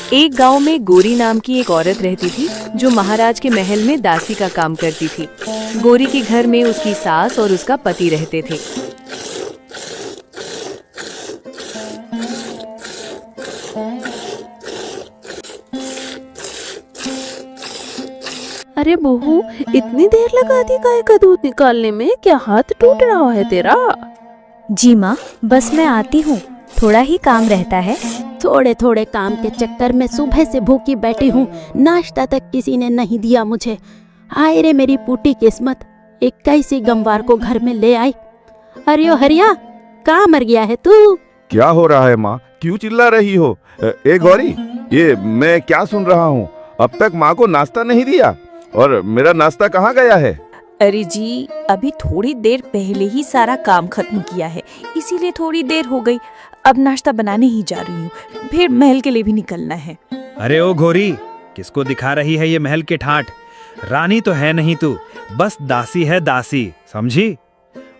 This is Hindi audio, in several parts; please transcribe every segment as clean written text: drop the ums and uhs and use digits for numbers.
एक गांव में गोरी नाम की एक औरत रहती थी जो महाराज के महल में दासी का काम करती थी। गोरी के घर में उसकी सास और उसका पति रहते थे। अरे बहू, इतनी देर लगा दी गाय का दूध निकालने में, क्या हाथ टूट रहा है तेरा? जी माँ, बस मैं आती हूँ, थोड़ा ही काम रहता है। थोड़े थोड़े काम के चक्कर में सुबह से भूखी बैठी हूँ, नाश्ता तक किसी ने नहीं दिया मुझे। हाय रे मेरी फूटी किस्मत, 21 गमवार को घर में ले आई। अरे ओ हरिया, कहाँ मर गया है तू? क्या हो रहा है माँ, क्यों चिल्ला रही हो? ए गौरी, ये मैं क्या सुन रहा हूँ? अब तक माँ को नाश्ता नहीं दिया, और मेरा नाश्ता कहाँ गया है? अरे जी, अभी थोड़ी देर पहले ही सारा काम खत्म किया है, इसीलिए थोड़ी देर हो गई। अब नाश्ता बनाने ही जा रही हूँ, फिर महल के लिए भी निकलना है। अरे ओ घोरी, किसको दिखा रही है ये महल के ठाठ? रानी तो है नहीं तू, बस दासी है दासी, समझी?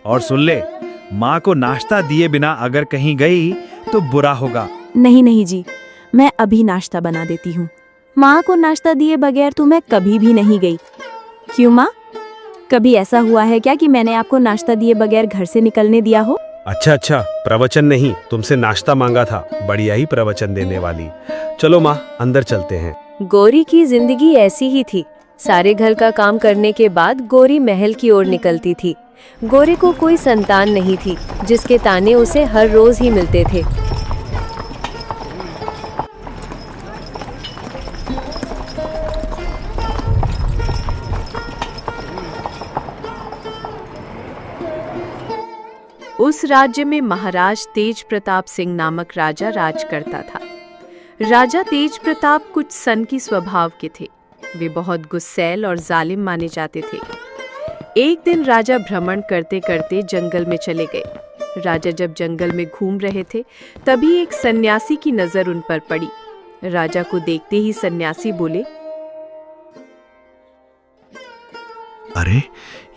और सुन ले, माँ को नाश्ता दिए बिना अगर कहीं गई तो बुरा होगा। नहीं नहीं जी, मैं अभी नाश्ता बना देती हूँ। माँ को नाश्ता दिए बगैर तो मैं कभी भी नहीं गई। क्यों माँ, कभी ऐसा हुआ है क्या कि मैंने आपको नाश्ता दिए बगैर घर से निकलने दिया हो? अच्छा, प्रवचन नहीं, तुमसे नाश्ता मांगा था। बढ़िया ही प्रवचन देने वाली। चलो माँ, अंदर चलते हैं। गोरी की जिंदगी ऐसी ही थी। सारे घर का काम करने के बाद गोरी महल की ओर निकलती थी। गोरी को कोई संतान नहीं थी, जिसके ताने उसे हर रोज ही मिलते थे। उस राज्य में महाराज तेज प्रताप सिंह नामक राजा राज करता था। राजा तेज प्रताप कुछ सन की स्वभाव के थे। वे बहुत गुस्सैल और जालिम माने जाते थे। एक दिन राजा भ्रमण करते करते जंगल में चले गए। राजा जब जंगल में घूम रहे थे, तभी एक सन्यासी की नजर उन पर पड़ी। राजा को देखते ही सन्यासी बोले, अरे,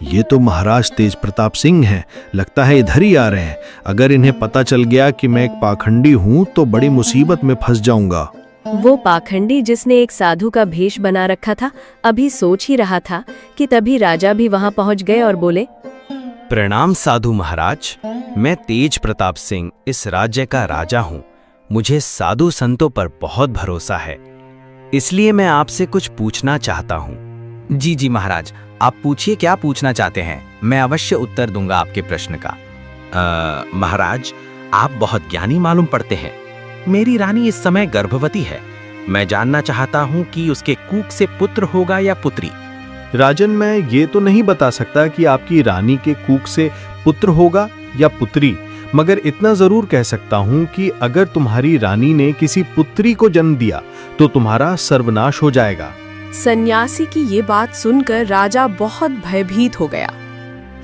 ये तो महाराज तेज प्रताप सिंह हैं। लगता है इधर ही आ रहे हैं। अगर इन्हें पता चल गया कि मैं एक पाखंडी हूँ तो बड़ी मुसीबत में फंस जाऊंगा। वो पाखंडी जिसने एक साधु का भेष बना रखा था, अभी सोच ही रहा था कि तभी राजा भी वहां पहुंच गए और बोले, प्रणाम साधु महाराज, मैं तेज प्रताप सिंह इस राज्य का राजा हूँ। मुझे साधु संतों पर बहुत भरोसा है, इसलिए मैं आपसे कुछ पूछना चाहता हूँ। जी महाराज, आप पूछिए, क्या पूछना चाहते हैं? मैं अवश्य उत्तर दूंगा आपके प्रश्न का। महाराज, आप बहुत ज्ञानी मालूम पड़ते हैं। मेरी रानी इस समय गर्भवती है। मैं जानना चाहता हूँ कि उसके कूख से पुत्र होगा या पुत्री। राजन, मैं ये तो नहीं बता सकता कि आपकी रानी के कूख से पुत्र होगा या पुत्री, मगर इतना जरूर कह सकता हूँ कि अगर तुम्हारी रानी ने किसी पुत्री को जन्म दिया तो तुम्हारा सर्वनाश हो जाएगा। सन्यासी की ये बात सुनकर राजा बहुत भयभीत हो गया।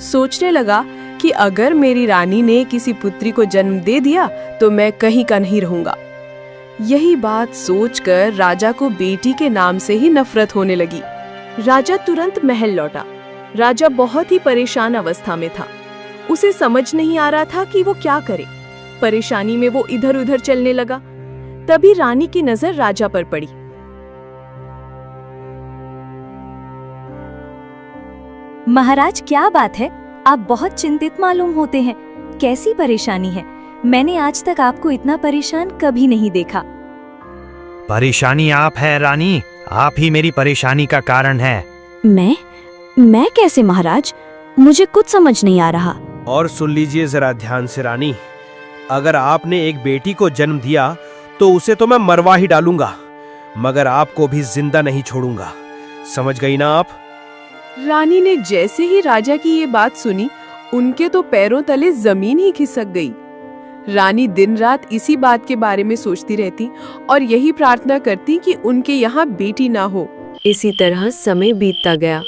सोचने लगा कि अगर मेरी रानी ने किसी पुत्री को जन्म दे दिया तो मैं कहीं का नहीं रहूंगा। यही बात सोचकर राजा को बेटी के नाम से ही नफरत होने लगी। राजा तुरंत महल लौटा। राजा बहुत ही परेशान अवस्था में था। उसे समझ नहीं आ रहा था कि वो क्या करे। परेशानी में वो इधर उधर चलने लगा। तभी रानी की नजर राजा पर पड़ी। महाराज, क्या बात है? आप बहुत चिंतित मालूम होते हैं। कैसी परेशानी है? मैंने आज तक आपको इतना परेशान कभी नहीं देखा। परेशानी आप है रानी, आप ही मेरी परेशानी का कारण है। मैं कैसे महाराज? मुझे कुछ समझ नहीं आ रहा। और सुन लीजिए जरा ध्यान से रानी, अगर आपने एक बेटी को जन्म दिया तो उसे तो मैं मरवा ही डालूंगा, मगर आपको भी जिंदा नहीं छोड़ूंगा। समझ गई ना आप? रानी ने जैसे ही राजा की ये बात सुनी, उनके तो पैरों तले जमीन ही खिसक गई। रानी दिन रात इसी बात के बारे में सोचती रहती और यही प्रार्थना करती कि उनके यहाँ बेटी ना हो। इसी तरह समय बीतता गया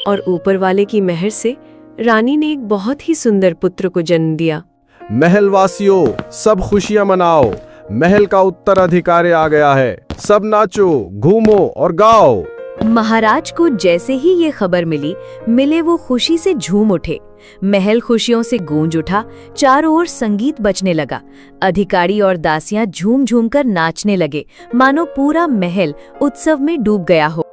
और ऊपर वाले की मेहर से रानी ने एक बहुत ही सुंदर पुत्र को जन्म दिया। महलवासियों, सब खुशियां मनाओ, महल का उत्तराधिकारी आ गया है। सब नाचो, घूमो और गाओ। महाराज को जैसे ही ये खबर मिले वो खुशी से झूम उठे। महल खुशियों से गूंज उठा, चारों ओर संगीत बजने लगा। अधिकारी और दासियां झूम झूम कर नाचने लगे, मानो पूरा महल उत्सव में डूब गया हो।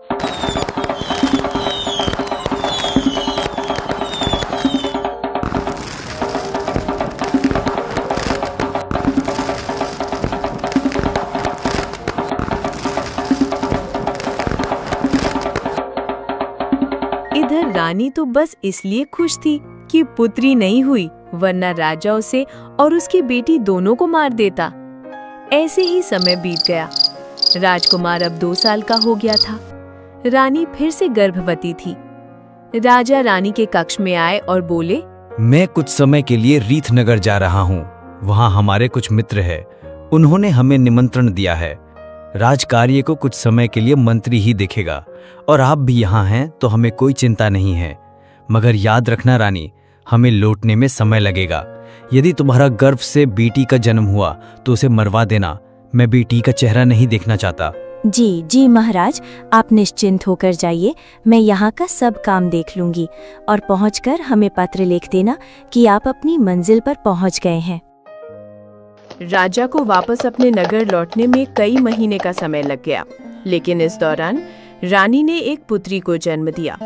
इधर रानी तो बस इसलिए खुश थी कि पुत्री नहीं हुई, वरना राजा उसे और उसकी बेटी दोनों को मार देता। ऐसे ही समय बीत गया। राजकुमार अब 2 साल का हो गया था। रानी फिर से गर्भवती थी। राजा रानी के कक्ष में आए और बोले, मैं कुछ समय के लिए रीथनगर जा रहा हूँ। वहाँ हमारे कुछ मित्र हैं। उन्होंने हमें निमंत्रण दिया है। राजकार्य को कुछ समय के लिए मंत्री ही देखेगा और आप भी यहाँ हैं तो हमें कोई चिंता नहीं है। मगर याद रखना रानी, हमें लौटने में समय लगेगा। यदि तुम्हारा गर्भ से बेटी का जन्म हुआ तो उसे मरवा देना। मैं बेटी का चेहरा नहीं देखना चाहता। जी जी महाराज, आप निश्चिंत होकर जाइए। मैं यहाँ का सब काम देख लूंगी और पहुँचकर हमें पत्र लिख देना कि आप अपनी मंजिल पर पहुँच गए हैं। राजा को वापस अपने नगर लौटने में कई महीने का समय लग गया, लेकिन इस दौरान रानी ने एक पुत्री को जन्म दिया।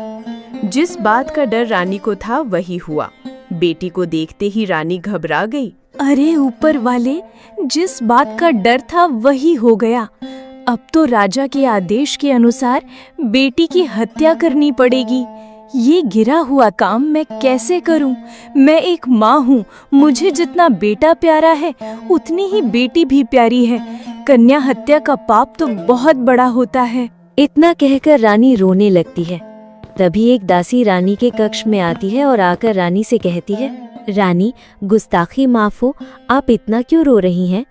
जिस बात का डर रानी को था वही हुआ। बेटी को देखते ही रानी घबरा गई। अरे ऊपर वाले, जिस बात का डर था वही हो गया। अब तो राजा के आदेश के अनुसार बेटी की हत्या करनी पड़ेगी। ये गिरा हुआ काम मैं कैसे करूं? मैं एक माँ हूँ। मुझे जितना बेटा प्यारा है उतनी ही बेटी भी प्यारी है। कन्या हत्या का पाप तो बहुत बड़ा होता है। इतना कहकर रानी रोने लगती है। तभी एक दासी रानी के कक्ष में आती है और आकर रानी से कहती है, रानी, गुस्ताखी माफ हो, आप इतना क्यों रो रही हैं?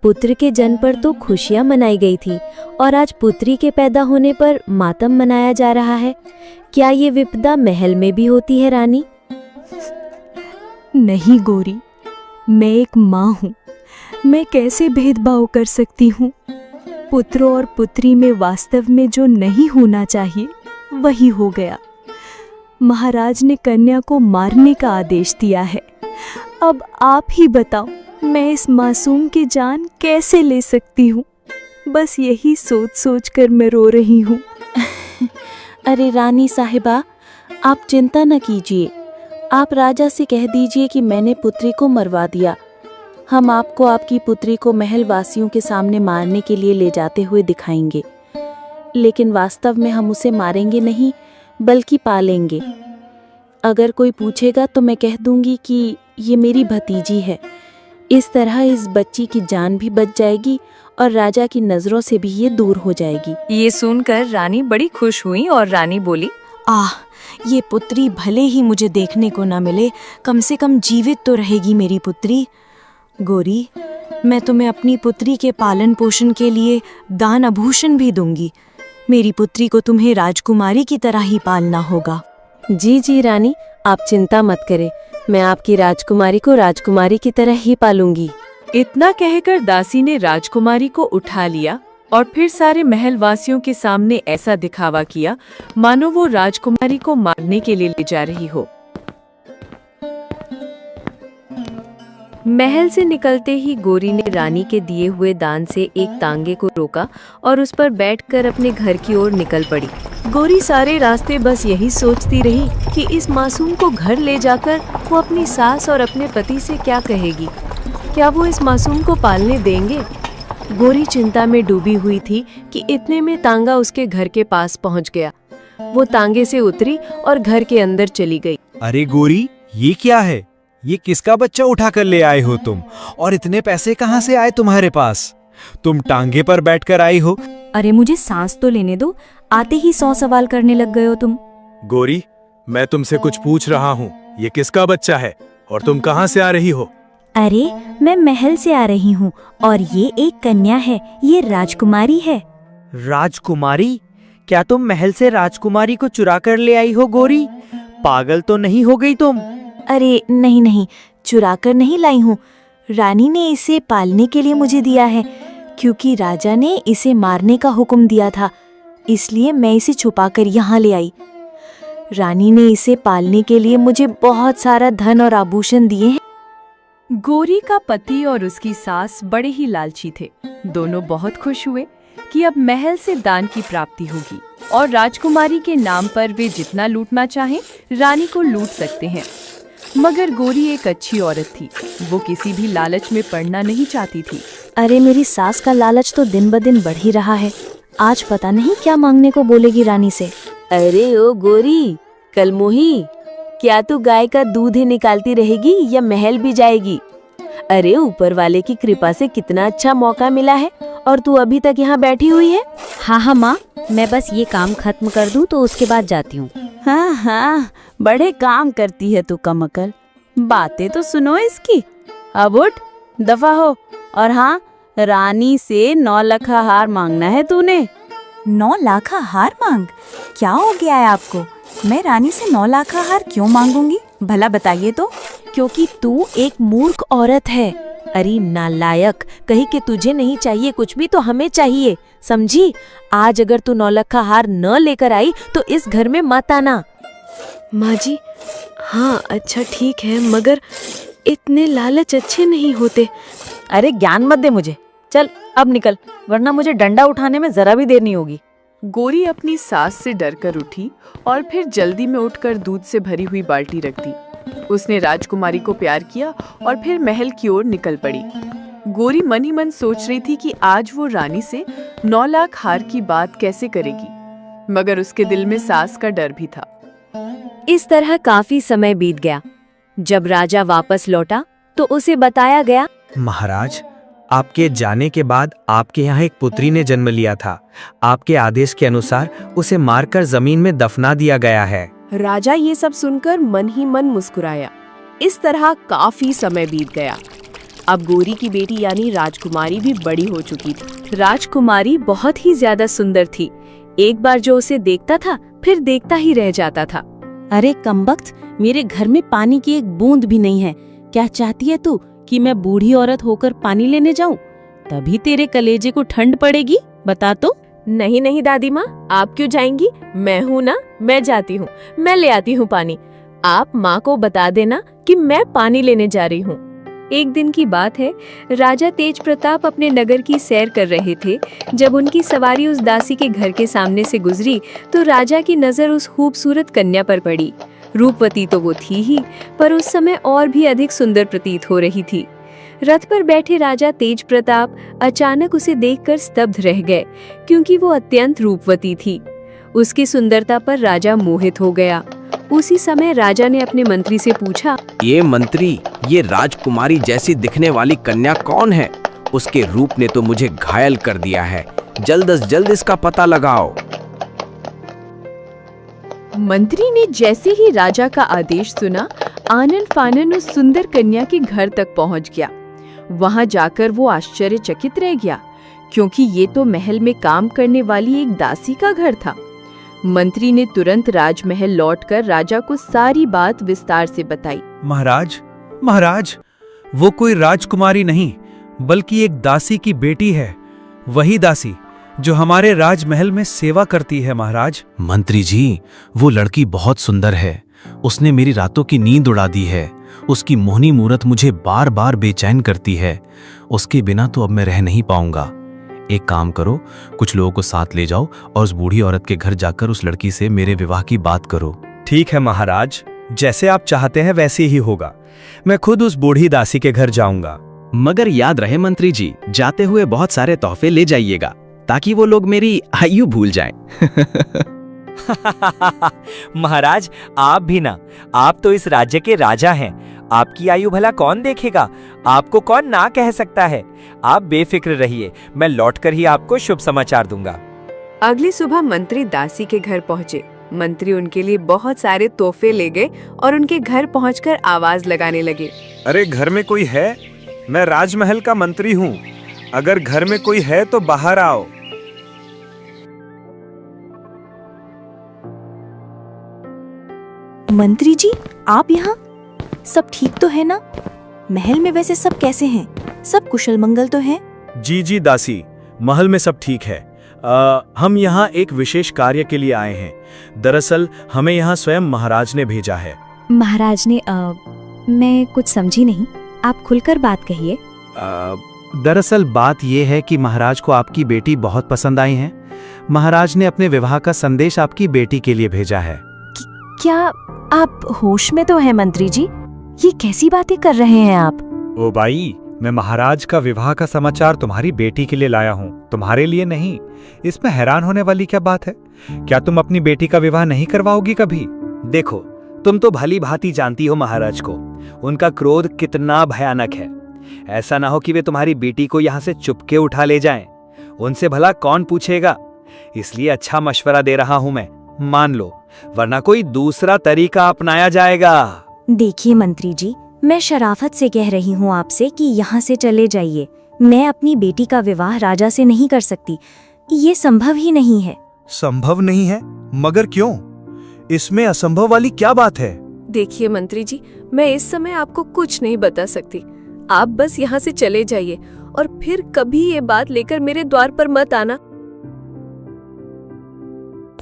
पुत्र के जन्म पर तो खुशियां मनाई गई थी और आज पुत्री के पैदा होने पर मातम मनाया जा रहा है। क्या ये विपदा महल में भी होती है रानी? नहीं गौरी, मैं एक माँ हूँ। मैं कैसे भेदभाव कर सकती हूँ? पुत्र और पुत्री में वास्तव में जो नहीं होना चाहिए वही हो गया। महाराज ने कन्या को मारने का आदेश दिया है। अब आप ही बताओ, मैं इस मासूम की जान कैसे ले सकती हूँ? बस यही सोच सोच कर मैं रो रही हूँ। अरे रानी साहिबा, आप चिंता न कीजिए। आप राजा से कह दीजिए कि मैंने पुत्री को मरवा दिया। हम आपको आपकी पुत्री को महल वासियों के सामने मारने के लिए ले जाते हुए दिखाएंगे, लेकिन वास्तव में हम उसे मारेंगे नहीं बल्कि पालेंगे। अगर कोई पूछेगा तो मैं कह दूंगी कि ये मेरी भतीजी है। इस तरह इस बच्ची की जान भी बच जाएगी और राजा की नजरों से भी ये दूर हो जाएगी। ये सुनकर रानी बड़ी खुश हुई और रानी बोली, आह, ये पुत्री भले ही मुझे देखने को ना मिले, कम से कम जीवित तो रहेगी मेरी पुत्री। गौरी, मैं तुम्हें अपनी पुत्री के पालन पोषण के लिए दान आभूषण भी दूंगी। मेरी पुत्री को तुम्हें राजकुमारी की तरह ही पालना होगा। जी जी रानी, आप चिंता मत करें। मैं आपकी राजकुमारी को राजकुमारी की तरह ही पालूंगी। इतना कहकर दासी ने राजकुमारी को उठा लिया और फिर सारे महल वासियों के सामने ऐसा दिखावा किया मानो वो राजकुमारी को मारने के लिए ले जा रही हो। महल से निकलते ही गौरी ने रानी के दिए हुए दान से एक तांगे को रोका और उस पर बैठकर अपने घर की ओर निकल पड़ी। गौरी सारे रास्ते बस यही सोचती रही कि इस मासूम को घर ले जाकर वो अपनी सास और अपने पति से क्या कहेगी। क्या वो इस मासूम को पालने देंगे? गौरी चिंता में डूबी हुई थी कि इतने में तांगा उसके घर के पास पहुंच गया। वो तांगे से उतरी और घर के अंदर चली गई। अरे गोरी, ये क्या है? ये किसका बच्चा उठा कर ले आए हो तुम? और इतने पैसे कहाँ से आए तुम्हारे पास? तुम टांगे पर बैठकर आई हो? अरे मुझे सांस तो लेने दो, आते ही 100 सवाल करने लग गए हो तुम। गोरी, मैं तुमसे कुछ पूछ रहा हूँ। ये किसका बच्चा है और तुम कहाँ से आ रही हो? अरे मैं महल से आ रही हूँ और ये एक कन्या है, ये राजकुमारी है। राजकुमारी? क्या तुम महल से राजकुमारी को चुरा कर ले आई हो गोरी? पागल तो नहीं हो गई तुम? अरे नहीं नहीं, चुरा कर नहीं लाई हूँ। रानी ने इसे पालने के लिए मुझे दिया है, क्योंकि राजा ने इसे मारने का हुक्म दिया था। इसलिए मैं इसे छुपाकर यहाँ ले आई। रानी ने इसे पालने के लिए मुझे बहुत सारा धन और आभूषण दिए हैं। गौरी का पति और उसकी सास बड़े ही लालची थे। दोनों बहुत खुश हुए कि अब महल से दान की प्राप्ति होगी और राजकुमारी के नाम पर वे जितना लूटना चाहें रानी को लूट सकते हैं। मगर गौरी एक अच्छी औरत थी, वो किसी भी लालच में पड़ना नहीं चाहती थी। अरे मेरी सास का लालच तो दिन ब दिन बढ़ ही रहा है। आज पता नहीं क्या मांगने को बोलेगी रानी से। अरे ओ गोरी, कल मोही, क्या तू गाय का दूध ही निकालती रहेगी या महल भी जाएगी? अरे ऊपर वाले की कृपा से कितना अच्छा मौका मिला है और तू अभी तक यहाँ बैठी हुई है। हाँ माँ, मैं बस ये काम खत्म कर दूँ तो उसके बाद जाती हूँ। हाँ हाँ, बड़े काम करती है तू कमकल। बातें तो सुनो इसकी। अब उठ, दफा हो। और हाँ, रानी से 9 लाख हार मांगना है तूने। 9 लाख हार मांग? क्या हो गया है आपको? मैं रानी से 9 लाख हार क्यों मांगूंगी? भला बताइए तो। क्योंकि तू एक मूर्ख औरत है। अरे नालायक, कहीं कि तुझे नहीं चाहिए कुछ भी तो हमें चाहिए, समझी? आज अगर तू 9 लाख हार न लेकर आई तो इस घर में मत आना। माँ जी, हाँ अच्छा ठीक है, मगर इतने लालच अच्छे नहीं होते। अरे ज्ञान मत दे मुझे। चल अब निकल, वरना मुझे डंडा उठाने में जरा भी देर नहीं होगी। गौरी अपनी सास से डरकर उठी और फिर जल्दी में उठकर दूध से भरी हुई बाल्टी रख दी। उसने राजकुमारी को प्यार किया और फिर महल की ओर निकल पड़ी। गौरी मन ही मन सोच रही थी कि आज वो रानी से 9 लाख हार की बात कैसे करेगी, मगर उसके दिल में सास का डर भी था। इस तरह काफी समय बीत गया। जब राजा वापस लौटा तो उसे बताया गया, महाराज, आपके जाने के बाद आपके यहाँ एक पुत्री ने जन्म लिया था। आपके आदेश के अनुसार उसे मारकर जमीन में दफना दिया गया है। राजा ये सब सुनकर मन ही मन मुस्कुराया। इस तरह काफी समय बीत गया। अब गौरी की बेटी यानी राजकुमारी भी बड़ी हो चुकी थी। राजकुमारी बहुत ही ज्यादा सुंदर थी। एक बार जो उसे देखता था फिर देखता ही रह जाता था। अरे कमबख्त, मेरे घर में पानी की एक बूंद भी नहीं है। क्या चाहती है तू कि मैं बूढ़ी औरत होकर पानी लेने जाऊं? तभी तेरे कलेजे को ठंड पड़ेगी, बता तो। नहीं नहीं दादी माँ, आप क्यों जाएंगी? मैं हूँ ना, मैं जाती हूँ, मैं ले आती हूँ पानी। आप माँ को बता देना कि मैं पानी लेने जा रही हूँ। एक दिन की बात है, राजा तेज प्रताप अपने नगर की सैर कर रहे थे। जब उनकी सवारी उस दासी के घर के सामने से गुजरी तो राजा की नजर उस खूबसूरत कन्या पर पड़ी। रूपवती तो वो थी ही, पर उस समय और भी अधिक सुंदर प्रतीत हो रही थी। रथ पर बैठे राजा तेज प्रताप अचानक उसे देखकर स्तब्ध रह गए, क्योंकि वो अत्यंत रूपवती थी। उसकी सुंदरता पर राजा मोहित हो गया। उसी समय राजा ने अपने मंत्री से पूछा, ये मंत्री, ये राजकुमारी जैसी दिखने वाली कन्या कौन है? उसके रूप ने तो मुझे घायल कर दिया है। जल्द से जल्द इसका पता लगाओ। मंत्री ने जैसे ही राजा का आदेश सुना, आनन फानन उस सुंदर कन्या के घर तक पहुंच गया। वहां जाकर वो आश्चर्यचकित रह गया, क्योंकि ये तो महल में काम करने वाली एक दासी का घर था। मंत्री ने तुरंत राजमहल लौटकर राजा को सारी बात विस्तार से बताई। महाराज, महाराज, वो कोई राजकुमारी नहीं बल्कि एक दासी की बेटी है। वही दासी जो हमारे राजमहल में सेवा करती है। महाराज। मंत्री जी, वो लड़की बहुत सुंदर है। उसने मेरी रातों की नींद उड़ा दी है। उसकी मोहनी मूरत मुझे बार बार बेचैन करती है। उसके बिना तो अब मैं रह नहीं पाऊंगा। एक काम करो, कुछ लोगों को साथ ले जाओ और उस बूढ़ी औरत के घर जाकर उस लड़की से मेरे विवाह की बात करो। ठीक है महाराज, जैसे आप चाहते हैं वैसे ही होगा। मैं खुद उस बूढ़ी दासी के घर जाऊंगा। मगर याद रहे मंत्री जी, जाते हुए बहुत सारे तोहफे ले जाइएगा, ताकि वो लोग मेरी आयु भूल जाएं। महाराज, आप भी ना, आप तो इस राज्य के राजा हैं। आपकी आयु भला कौन देखेगा? आपको कौन ना कह सकता है? आप बेफिक्र रहिए, मैं लौटकर ही आपको शुभ समाचार दूंगा। अगली सुबह मंत्री दासी के घर पहुंचे। मंत्री उनके लिए बहुत सारे तोहफे ले गए और उनके घर पहुंचकर आवाज लगाने लगे। अरे घर में कोई है? मैं राजमहल का मंत्री हूँ। अगर घर में कोई है तो बाहर आओ। मंत्री जी, आप यहाँ? सब ठीक तो है ना? महल में वैसे सब कैसे हैं? सब कुशल मंगल तो हैं? जी जी दासी, महल में सब ठीक है। हम यहाँ एक विशेष कार्य के लिए आए हैं। दरअसल हमें यहाँ स्वयं महाराज ने भेजा है। महाराज ने मैं कुछ समझी नहीं, आप खुलकर बात कहिए। दरअसल बात यह है कि महाराज को आपकी बेटी बहुत पसंद आई है। महाराज ने अपने विवाह का संदेश आपकी बेटी के लिए भेजा है। क्या आप होश में तो हैं मंत्री जी? ये कैसी बातें कर रहे हैं आप? ओ भाई, मैं महाराज का विवाह का समाचार तुम्हारी बेटी के लिए लाया हूँ, तुम्हारे लिए नहीं। इसमें हैरान होने वाली क्या बात है? क्या तुम अपनी बेटी का विवाह नहीं करवाओगी कभी? देखो, तुम तो भली भांति जानती हो महाराज को, उनका क्रोध कितना भयानक है। ऐसा ना हो कि वे तुम्हारी बेटी को यहाँ से चुपके उठा ले जाएं। उनसे भला कौन पूछेगा? इसलिए अच्छा मशवरा दे रहा हूं मैं, मान लो, वरना कोई दूसरा तरीका अपनाया जाएगा। देखिए मंत्री जी, मैं शराफत से कह रही हूँ आपसे कि यहाँ से चले जाइए। मैं अपनी बेटी का विवाह राजा से नहीं कर सकती, ये संभव ही नहीं है। संभव नहीं है? मगर क्यों? इसमें असंभव वाली क्या बात है? देखिए मंत्री जी, मैं इस समय आपको कुछ नहीं बता सकती। आप बस यहाँ से चले जाइए और फिर कभी ये बात लेकर मेरे द्वार पर मत आना।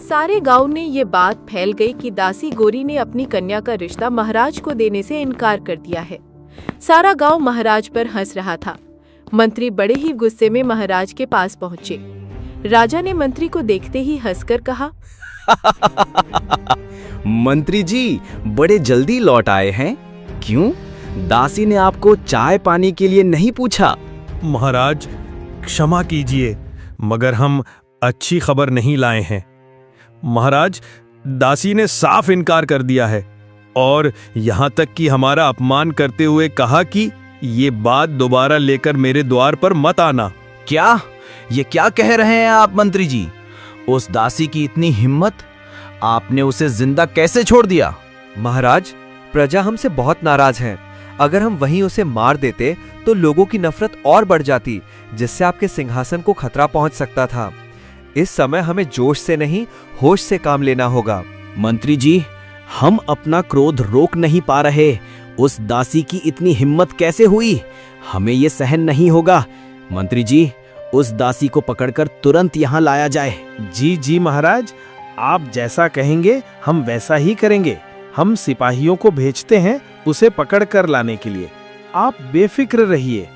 सारे गांव में ये बात फैल गई कि दासी गोरी ने अपनी कन्या का रिश्ता महाराज को देने से इनकार कर दिया है। सारा गांव महाराज पर हंस रहा था। मंत्री बड़े ही गुस्से में महाराज के पास पहुंचे। राजा ने मंत्री को देखते ही हंसकर कहा, मंत्री जी बड़े जल्दी लौट आए हैं। क्यों? दासी ने आपको चाय पानी के लिए नहीं पूछा? महाराज क्षमा कीजिए, मगर हम अच्छी खबर नहीं लाए हैं। महाराज, दासी ने साफ इनकार कर दिया है और यहाँ तक कि हमारा अपमान करते हुए कहा कि ये बात दोबारा लेकर मेरे द्वार पर मत आना। क्या? ये क्या कह रहे हैं आप मंत्री जी? उस दासी की इतनी हिम्मत! आपने उसे जिंदा कैसे छोड़ दिया? महाराज, प्रजा हमसे बहुत नाराज है। अगर हम वहीं उसे मार देते तो लोगों की नफरत और बढ़ जाती, जिससे आपके सिंहासन को खतरा पहुंच सकता था। इस समय हमें जोश से नहीं, होश से काम लेना होगा। मंत्री जी, हम अपना क्रोध रोक नहीं पा रहे। उस दासी की इतनी हिम्मत कैसे हुई? हमें ये सहन नहीं होगा। मंत्री जी, उस दासी को पकड़कर तुरंत यहाँ लाया जाए। जी जी महाराज, आप जैसा कहेंगे हम वैसा ही करेंगे। हम सिपाहियों को भेजते हैं उसे पकड़ कर लाने के लिए। आप बेफिक्र रहिए।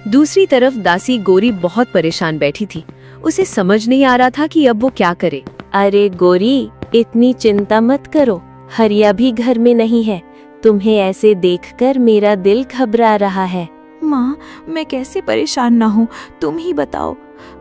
दूसरी तरफ दासी गोरी बहुत परेशान बैठी थी। उसे समझ नहीं आ रहा था कि अब वो क्या करे। अरे गोरी, इतनी चिंता मत करो, हरिया भी घर में नहीं है। तुम्हें ऐसे देखकर मेरा दिल घबरा रहा है। माँ, मैं कैसे परेशान ना हूँ, तुम ही बताओ।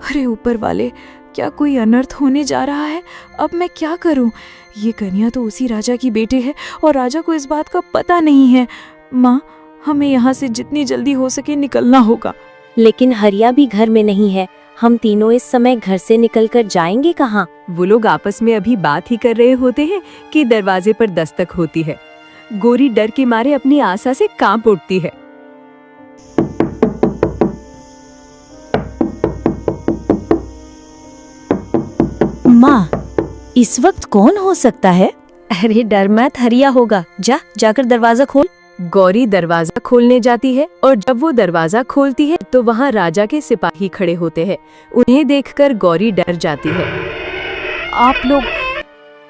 अरे ऊपर वाले, क्या कोई अनर्थ होने जा रहा है? अब मैं क्या करूँ? ये कन्या तो उसी राजा की बेटी है और राजा को इस बात का पता नहीं है। माँ, हमें यहाँ से जितनी जल्दी हो सके निकलना होगा। लेकिन हरिया भी घर में नहीं है। हम तीनों इस समय घर से निकलकर जाएंगे कहाँ? वो लोग आपस में अभी बात ही कर रहे होते हैं कि दरवाजे पर दस्तक होती है। गोरी डर के मारे अपनी आशा से कांप उठती है। माँ, इस वक्त कौन हो सकता है? अरे डर मत, हरिया होगा। जाकर दरवाजा खोल। गौरी दरवाजा खोलने जाती है और जब वो दरवाजा खोलती है तो वहाँ राजा के सिपाही खड़े होते हैं। उन्हें देखकर गौरी डर जाती है।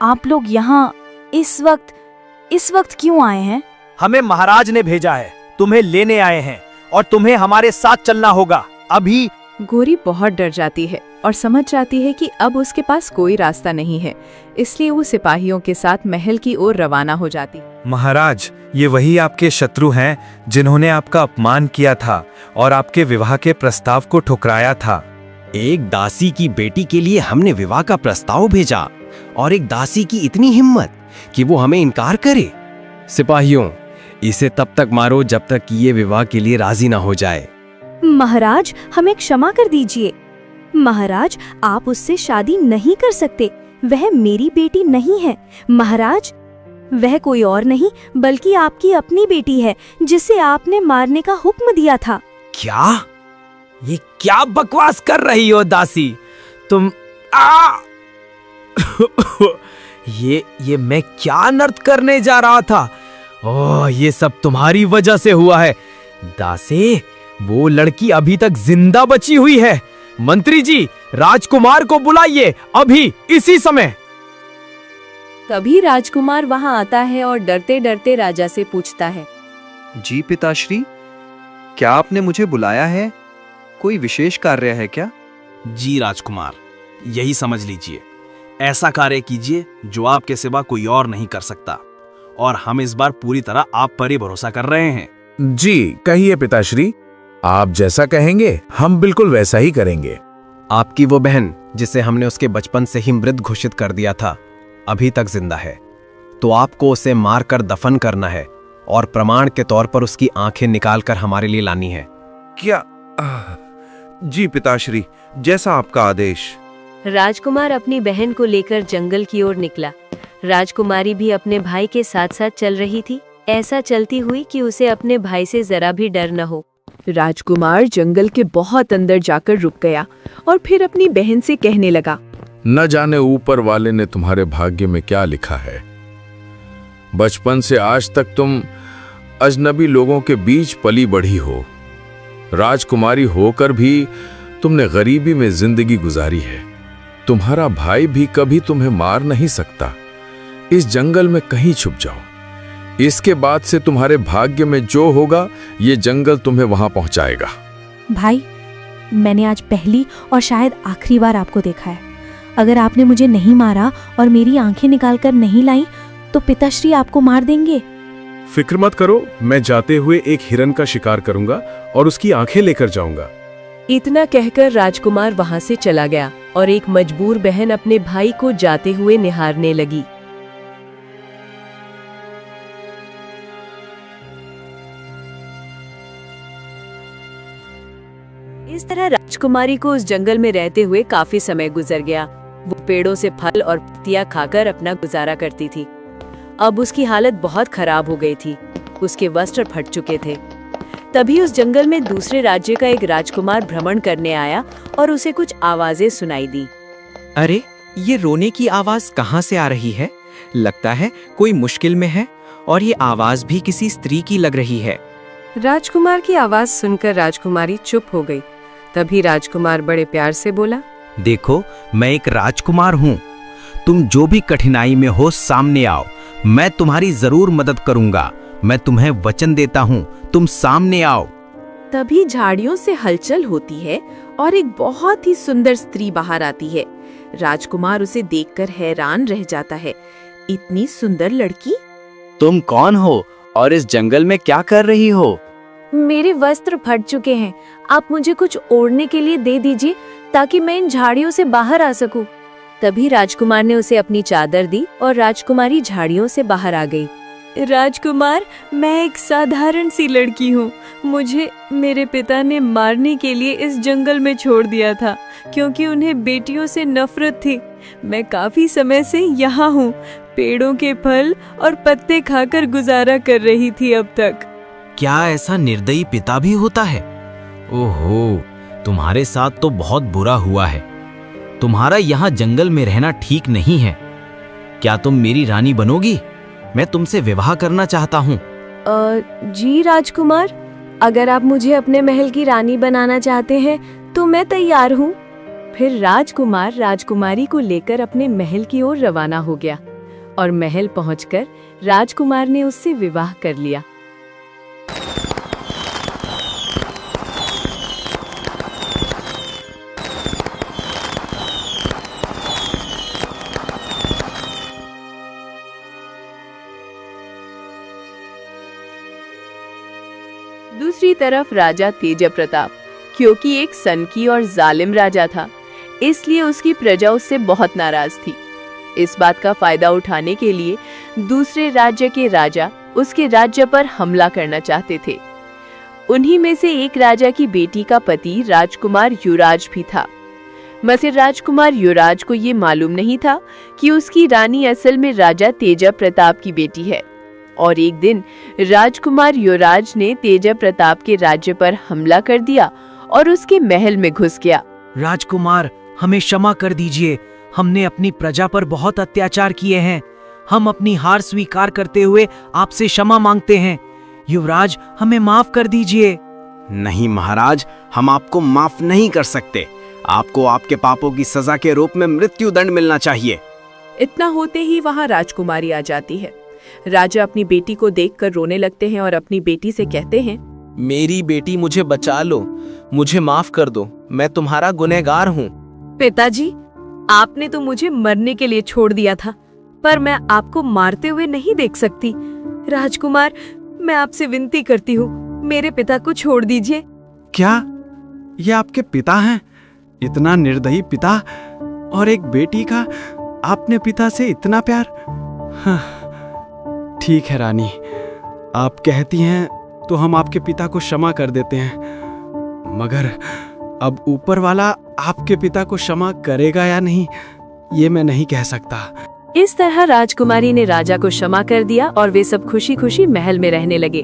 आप लोग यहाँ इस वक्त क्यों आए हैं? हमें महाराज ने भेजा है, तुम्हें लेने आए हैं और तुम्हें हमारे साथ चलना होगा अभी। गोरी बहुत डर जाती है और समझ जाती है कि अब उसके पास कोई रास्ता नहीं है, इसलिए वो सिपाहियों के साथ महल की ओर रवाना हो जाती। महाराज, ये वही आपके शत्रु हैं जिन्होंने आपका अपमान किया था और आपके विवाह के प्रस्ताव को ठुकराया था। एक दासी की बेटी के लिए हमने विवाह का प्रस्ताव भेजा और एक दासी की इतनी हिम्मत कि वो हमें इनकार करे। सिपाहियों, इसे तब तक मारो जब तक कि ये विवाह के लिए राजी ना हो जाए। महाराज, हमें क्षमा कर दीजिए। महाराज, आप उससे शादी नहीं कर सकते। वह मेरी बेटी नहीं है। महाराज, वह कोई और नहीं बल्कि आपकी अपनी बेटी है, जिसे आपने मारने का हुक्म दिया था। क्या? ये क्या बकवास कर रही हो दासी तुम? ये मैं क्या अनर्थ करने जा रहा था? ओह, ये सब तुम्हारी वजह से हुआ है। दासी, वो लड़की अभी तक जिंदा बची हुई है। मंत्री जी, राजकुमार को बुलाइए, अभी इसी समय। तभी राजकुमार वहां आता है और डरते डरते राजा से पूछता है, जी पिताश्री, क्या आपने मुझे बुलाया है? कोई विशेष कार्य है क्या? जी राजकुमार, यही समझ लीजिए। ऐसा कार्य कीजिए जो आपके सिवा कोई और नहीं कर सकता, और हम इस बार पूरी तरह आप पर ही भरोसा कर रहे हैं। जी कहिए पिताश्री, आप जैसा कहेंगे हम बिल्कुल वैसा ही करेंगे। आपकी वो बहन जिसे हमने उसके बचपन से ही मृत घोषित कर दिया था, अभी तक जिंदा है, तो आपको उसे मारकर दफन करना है और प्रमाण के तौर पर उसकी आंखें निकालकर हमारे लिए लानी है। क्या? जी पिताश्री, जैसा आपका आदेश। राजकुमार अपनी बहन को लेकर जंगल की ओर निकला। राजकुमारी भी अपने भाई के साथ साथ चल रही थी। ऐसा चलती हुई कि उसे अपने भाई से जरा भी डर न हो। राजकुमार जंगल के बहुत अंदर जाकर रुक गया और फिर अपनी बहन से कहने लगा, न जाने ऊपर वाले ने तुम्हारे भाग्य में क्या लिखा है। बचपन से आज तक तुम अजनबी लोगों के बीच पली बढ़ी हो। राजकुमारी होकर भी तुमने गरीबी में जिंदगी गुजारी है। तुम्हारा भाई भी कभी तुम्हें मार नहीं सकता। इस जंगल में कहीं छुप जाओ। इसके बाद से तुम्हारे भाग्य में जो होगा, ये जंगल तुम्हें वहां पहुंचाएगा। भाई, मैंने आज पहली और शायद आखिरी बार आपको देखा है। अगर आपने मुझे नहीं मारा और मेरी आंखें निकालकर नहीं लाई तो पिताश्री आपको मार देंगे। फिक्र मत करो, मैं जाते हुए एक हिरन का शिकार करूंगा और उसकी आंखें लेकर जाऊंगा। इतना कहकर राजकुमार वहां से चला गया और एक मजबूर बहन अपने भाई को जाते हुए निहारने लगी। इस तरह राजकुमारी को उस जंगल में रहते हुए काफी समय गुजर गया। वो पेड़ों से फल और पत्तियां खाकर अपना गुजारा करती थी। अब उसकी हालत बहुत खराब हो गई थी। उसके वस्त्र फट चुके थे। तभी उस जंगल में दूसरे राज्य का एक राजकुमार भ्रमण करने आया और उसे कुछ आवाजें सुनाई दी। अरे, ये रोने की आवाज कहाँ से आ रही है? लगता है कोई मुश्किल में है, और ये आवाज भी किसी स्त्री की लग रही है। राजकुमार की आवाज सुनकर राजकुमारी चुप हो गई। तभी राजकुमार बड़े प्यार से बोला, देखो, मैं एक राजकुमार हूँ। तुम जो भी कठिनाई में हो सामने आओ, मैं तुम्हारी जरूर मदद करूंगा। मैं तुम्हें वचन देता हूँ, तुम सामने आओ। तभी झाड़ियों से हलचल होती है और एक बहुत ही सुंदर स्त्री बाहर आती है। राजकुमार उसे देखकर हैरान रह जाता है। इतनी सुंदर लड़की? तुम कौन हो और इस जंगल में क्या कर रही हो? मेरे वस्त्र फट चुके हैं। आप मुझे कुछ ओढ़ने के लिए दे दीजिए ताकि मैं इन झाड़ियों से बाहर आ सकूं। तभी राजकुमार ने उसे अपनी चादर दी और राजकुमारी झाड़ियों से बाहर आ गई। राजकुमार, मैं एक साधारण सी लड़की हूँ। मुझे मेरे पिता ने मारने के लिए इस जंगल में छोड़ दिया था क्योंकि उन्हें बेटियों से नफरत थी। मैं काफी समय से यहाँ हूँ। पेड़ों के फल और पत्ते खाकर गुजारा कर रही थी अब तक। क्या ऐसा निर्दयी पिता भी होता है? ओहो, तुम्हारे साथ तो बहुत बुरा हुआ है। तुम्हारा यहाँ जंगल में रहना ठीक नहीं है। क्या तुम मेरी रानी बनोगी? मैं तुमसे विवाह करना चाहता हूँ। जी राजकुमार, अगर आप मुझे अपने महल की रानी बनाना चाहते हैं तो मैं तैयार हूँ। फिर राजकुमार राजकुमारी को लेकर अपने महल की ओर रवाना हो गया और महल पहुंचकर राजकुमार ने उससे विवाह कर लिया। दूसरी तरफ राजा तेज प्रताप, क्योंकि एक सनकी और जालिम राजा था, इसलिए उसकी प्रजा उससे बहुत नाराज थी। इस बात का फायदा उठाने के लिए दूसरे राज्य के राजा उसके राज्य पर हमला करना चाहते थे। उन्हीं में से एक राजा की बेटी का पति राजकुमार युवराज भी था। मगर राजकुमार युवराज को ये मालूम नहीं था कि उसकी रानी असल में राजा तेज प्रताप की बेटी है। और एक दिन राजकुमार युवराज ने तेज प्रताप के राज्य पर हमला कर दिया और उसके महल में घुस गया। राजकुमार, हमें क्षमा कर दीजिए। हमने अपनी प्रजा पर बहुत अत्याचार किए हैं। हम अपनी हार स्वीकार करते हुए आपसे क्षमा मांगते हैं। युवराज, हमें माफ कर दीजिए। नहीं महाराज, हम आपको माफ नहीं कर सकते। आपको आपके पापों की सजा के रूप में मृत्यु दंड मिलना चाहिए। इतना होते ही वहाँ राजकुमारी आ जाती है। राजा अपनी बेटी को देखकर रोने लगते हैं और अपनी बेटी से कहते हैं, मेरी बेटी, मुझे बचा लो, मुझे माफ कर दो, मैं तुम्हारा गुनहगार हूँ। पिताजी, आपने तो मुझे मरने के लिए छोड़ दिया था, पर मैं आपको मारते हुए नहीं देख सकती। राजकुमार, मैं आपसे विनती करती हूँ, मेरे पिता को छोड़ दीजिए। क्या ये आपके पिता हैं? इतना निर्दयी पिता, और एक बेटी का आपने पिता से इतना प्यार? हाँ, ठीक है रानी, आप कहती हैं तो हम आपके पिता को क्षमा कर देते हैं, मगर अब ऊपर वाला आपके पिता को क्षमा करेगा या नहीं, ये मैं नहीं कह सकता। इस तरह राजकुमारी ने राजा को क्षमा कर दिया और वे सब खुशी खुशी महल में रहने लगे।